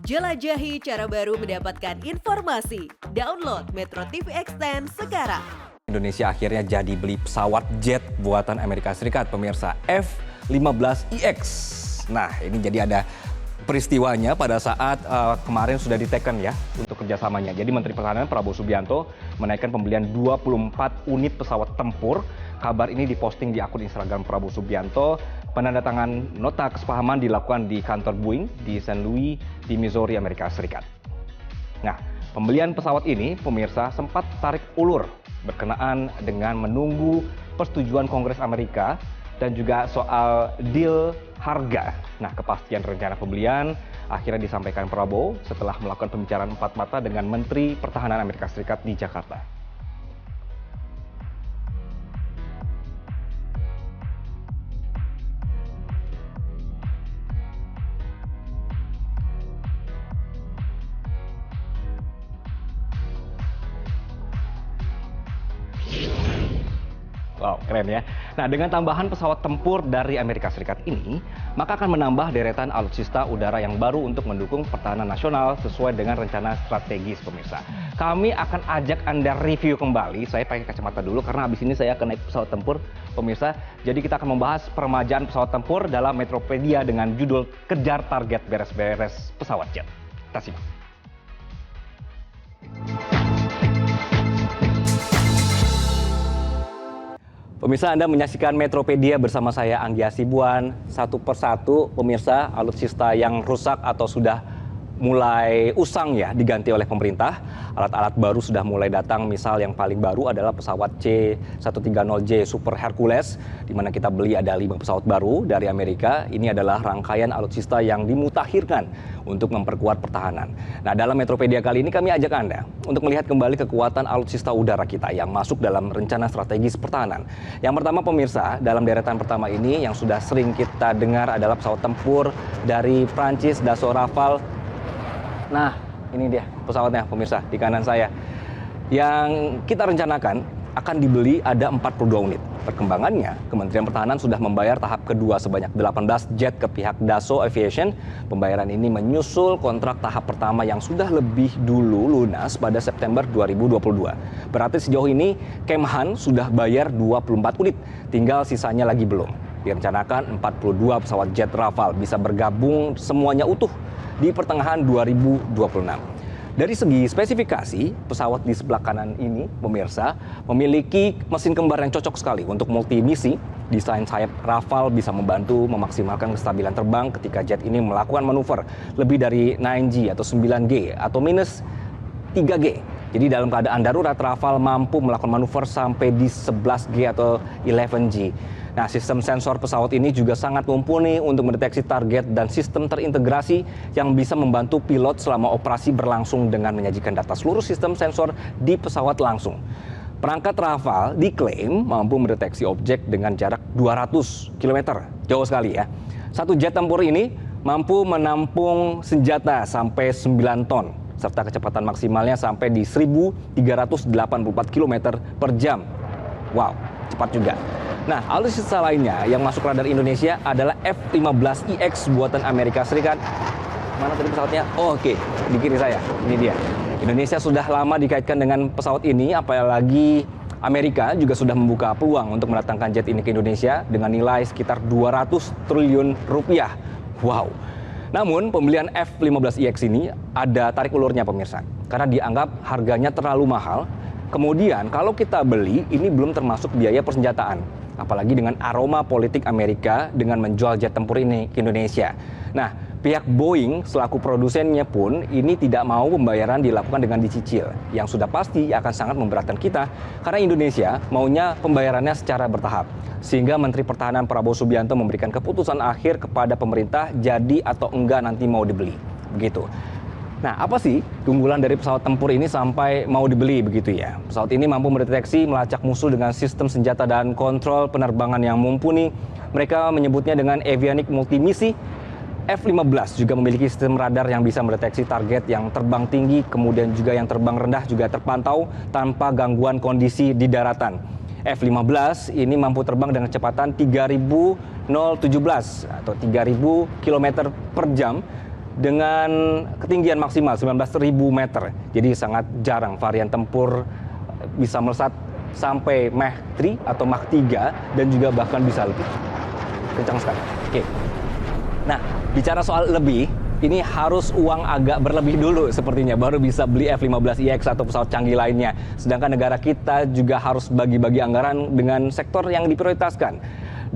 Jelajahi cara baru mendapatkan informasi. Download Metro TV Extend sekarang. Indonesia akhirnya jadi beli pesawat jet buatan Amerika Serikat, pemirsa, F-15IX. Nah, ini jadi ada peristiwanya pada saat kemarin sudah diteken ya untuk kerjasamanya. Jadi Menteri Pertahanan Prabowo Subianto menaikkan pembelian 24 unit pesawat tempur. Kabar ini diposting di akun Instagram Prabowo Subianto. Penandatangan nota kesepahaman dilakukan di kantor Boeing di St. Louis di Missouri, Amerika Serikat. Nah, pembelian pesawat ini, pemirsa, sempat tarik ulur berkenaan dengan menunggu persetujuan Kongres Amerika dan juga soal deal harga. Nah, kepastian rencana pembelian akhirnya disampaikan Prabowo setelah melakukan pembicaraan empat mata dengan Menteri Pertahanan Amerika Serikat di Jakarta. Wow, keren ya. Nah, dengan tambahan pesawat tempur dari Amerika Serikat ini, maka akan menambah deretan alutsista udara yang baru untuk mendukung pertahanan nasional sesuai dengan rencana strategis, pemirsa. Kami akan ajak Anda review kembali. Saya pakai kacamata dulu karena habis ini saya akan naik pesawat tempur, pemirsa. Jadi kita akan membahas peremajaan pesawat tempur dalam Metropedia dengan judul Kejar Target Beres-Beres Pesawat Jet. Kita simak. Pemirsa, Anda menyaksikan Metropedia bersama saya, Anggi Hasibuan. Satu persatu, pemirsa, alutsista yang rusak atau sudah mulai usang ya diganti oleh pemerintah. Alat-alat baru sudah mulai datang, misal yang paling baru adalah pesawat C-130J Super Hercules, di mana kita beli ada 5 pesawat baru dari Amerika. Ini adalah rangkaian alutsista yang dimutakhirkan untuk memperkuat pertahanan. Nah, dalam Metropedia kali ini kami ajak Anda untuk melihat kembali kekuatan alutsista udara kita yang masuk dalam rencana strategis pertahanan. Yang pertama, pemirsa, dalam deretan pertama ini yang sudah sering kita dengar adalah pesawat tempur dari Prancis, Dassault Rafale. Nah, ini dia pesawatnya, pemirsa, di kanan saya. Yang kita rencanakan akan dibeli ada 42 unit. Perkembangannya, Kementerian Pertahanan sudah membayar tahap kedua sebanyak 18 jet ke pihak Dassault Aviation. Pembayaran ini menyusul kontrak tahap pertama yang sudah lebih dulu lunas pada September 2022. Berarti sejauh ini Kemhan sudah bayar 24 unit, tinggal sisanya lagi belum. Direncanakan 42 pesawat jet Rafale bisa bergabung semuanya utuh di pertengahan 2026. Dari segi spesifikasi, pesawat di sebelah kanan ini, pemirsa, memiliki mesin kembar yang cocok sekali untuk multimisi. Desain sayap Rafale bisa membantu memaksimalkan kestabilan terbang ketika jet ini melakukan manuver lebih dari 9G atau 9G atau minus 3G. Jadi dalam keadaan darurat, Rafale mampu melakukan manuver sampai di 11G atau 11G. Nah, sistem sensor pesawat ini juga sangat mumpuni untuk mendeteksi target dan sistem terintegrasi yang bisa membantu pilot selama operasi berlangsung dengan menyajikan data seluruh sistem sensor di pesawat langsung. Perangkat Rafale diklaim mampu mendeteksi objek dengan jarak 200 km, jauh sekali ya. Satu jet tempur ini mampu menampung senjata sampai 9 ton, serta kecepatan maksimalnya sampai di 1.384 km per jam. Wow, cepat juga. Nah, alutsista lainnya yang masuk radar Indonesia adalah F-15IX buatan Amerika Serikat. Mana tadi pesawatnya? Oh, oke, di kiri saya. Ini dia. Indonesia sudah lama dikaitkan dengan pesawat ini, apalagi Amerika juga sudah membuka peluang untuk mendatangkan jet ini ke Indonesia dengan nilai sekitar 200 triliun rupiah. Wow. Namun, pembelian F-15IX ini ada tarik ulurnya, pemirsa. Karena dianggap harganya terlalu mahal. Kemudian, kalau kita beli, ini belum termasuk biaya persenjataan. Apalagi dengan aroma politik Amerika dengan menjual jet tempur ini ke Indonesia. Nah, pihak Boeing selaku produsennya pun ini tidak mau pembayaran dilakukan dengan dicicil. Yang sudah pasti akan sangat memberatkan kita karena Indonesia maunya pembayarannya secara bertahap. Sehingga Menteri Pertahanan Prabowo Subianto memberikan keputusan akhir kepada pemerintah jadi atau enggak nanti mau dibeli. Begitu. Nah, apa sih keunggulan dari pesawat tempur ini sampai mau dibeli begitu ya? Pesawat ini mampu mendeteksi melacak musuh dengan sistem senjata dan kontrol penerbangan yang mumpuni. Mereka menyebutnya dengan avionic multimisi. F-15 juga memiliki sistem radar yang bisa mendeteksi target yang terbang tinggi, kemudian juga yang terbang rendah juga terpantau tanpa gangguan kondisi di daratan. F-15 ini mampu terbang dengan kecepatan 3.017 atau 3.000 km per jam dengan ketinggian maksimal 19.000 meter. Jadi sangat jarang varian tempur bisa melesat sampai Mach 3 atau Mach 3 dan juga bahkan bisa lebih. Kencang sekali. Oke. Nah, bicara soal lebih, ini harus uang agak berlebih dulu sepertinya baru bisa beli F-15IX atau pesawat canggih lainnya. Sedangkan negara kita juga harus bagi-bagi anggaran dengan sektor yang diprioritaskan.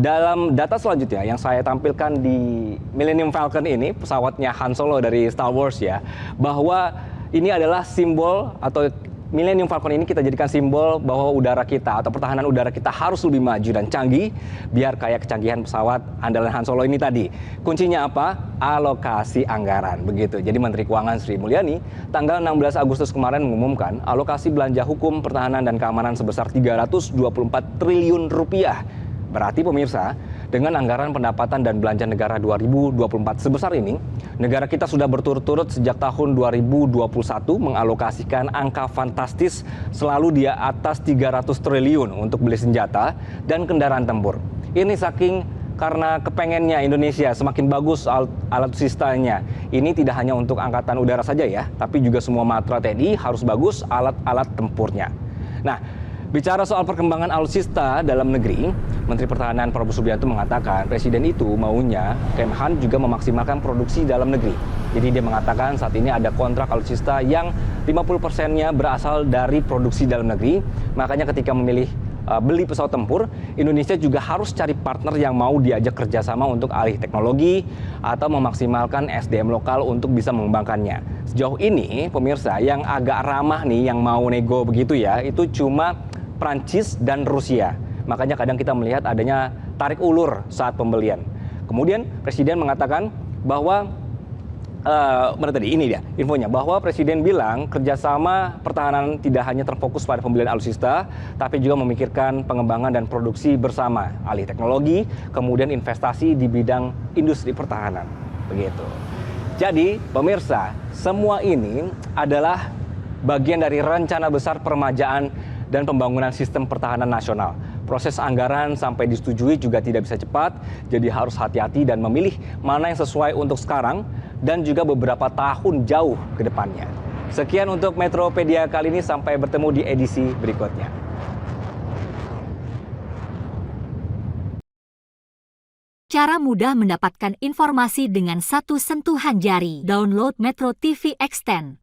Dalam data selanjutnya yang saya tampilkan di Millennium Falcon ini, pesawatnya Han Solo dari Star Wars ya, bahwa ini adalah simbol atau Millennium Falcon ini kita jadikan simbol bahwa udara kita atau pertahanan udara kita harus lebih maju dan canggih biar kayak kecanggihan pesawat andalan Han Solo ini tadi. Kuncinya apa? Alokasi anggaran. Begitu. Jadi Menteri Keuangan Sri Mulyani tanggal 16 Agustus kemarin mengumumkan alokasi belanja hukum, pertahanan dan keamanan sebesar 324 triliun rupiah. Berarti pemirsa, dengan anggaran pendapatan dan belanja negara 2024 sebesar ini, negara kita sudah berturut-turut sejak tahun 2021 mengalokasikan angka fantastis selalu di atas 300 triliun untuk beli senjata dan kendaraan tempur. Ini saking karena kepengennya Indonesia semakin bagus alutsistanya. Ini tidak hanya untuk angkatan udara saja ya, tapi juga semua matra TNI harus bagus alat-alat tempurnya. Nah, bicara soal perkembangan alutsista dalam negeri, Menteri Pertahanan Prabowo Subianto mengatakan Presiden itu maunya Kemhan juga memaksimalkan produksi dalam negeri. Jadi dia mengatakan saat ini ada kontrak alutsista yang 50%-nya berasal dari produksi dalam negeri. Makanya ketika memilih beli pesawat tempur, Indonesia juga harus cari partner yang mau diajak kerjasama untuk alih teknologi atau memaksimalkan SDM lokal untuk bisa mengembangkannya. Sejauh ini, pemirsa, yang agak ramah nih, yang mau nego begitu ya, itu cuma Prancis dan Rusia. Makanya kadang kita melihat adanya tarik ulur saat pembelian. Kemudian Presiden mengatakan bahwa mana tadi ini dia infonya bahwa Presiden bilang kerjasama pertahanan tidak hanya terfokus pada pembelian alutsista, tapi juga memikirkan pengembangan dan produksi bersama, alih teknologi, kemudian investasi di bidang industri pertahanan. Begitu. Jadi pemirsa, semua ini adalah bagian dari rencana besar peremajaan dan pembangunan sistem pertahanan nasional. Proses anggaran sampai disetujui juga tidak bisa cepat, jadi harus hati-hati dan memilih mana yang sesuai untuk sekarang dan juga beberapa tahun jauh ke depannya. Sekian untuk Metropedia kali ini, sampai bertemu di edisi berikutnya. Cara mudah mendapatkan informasi dengan satu sentuhan jari. Download Metro TV Extend.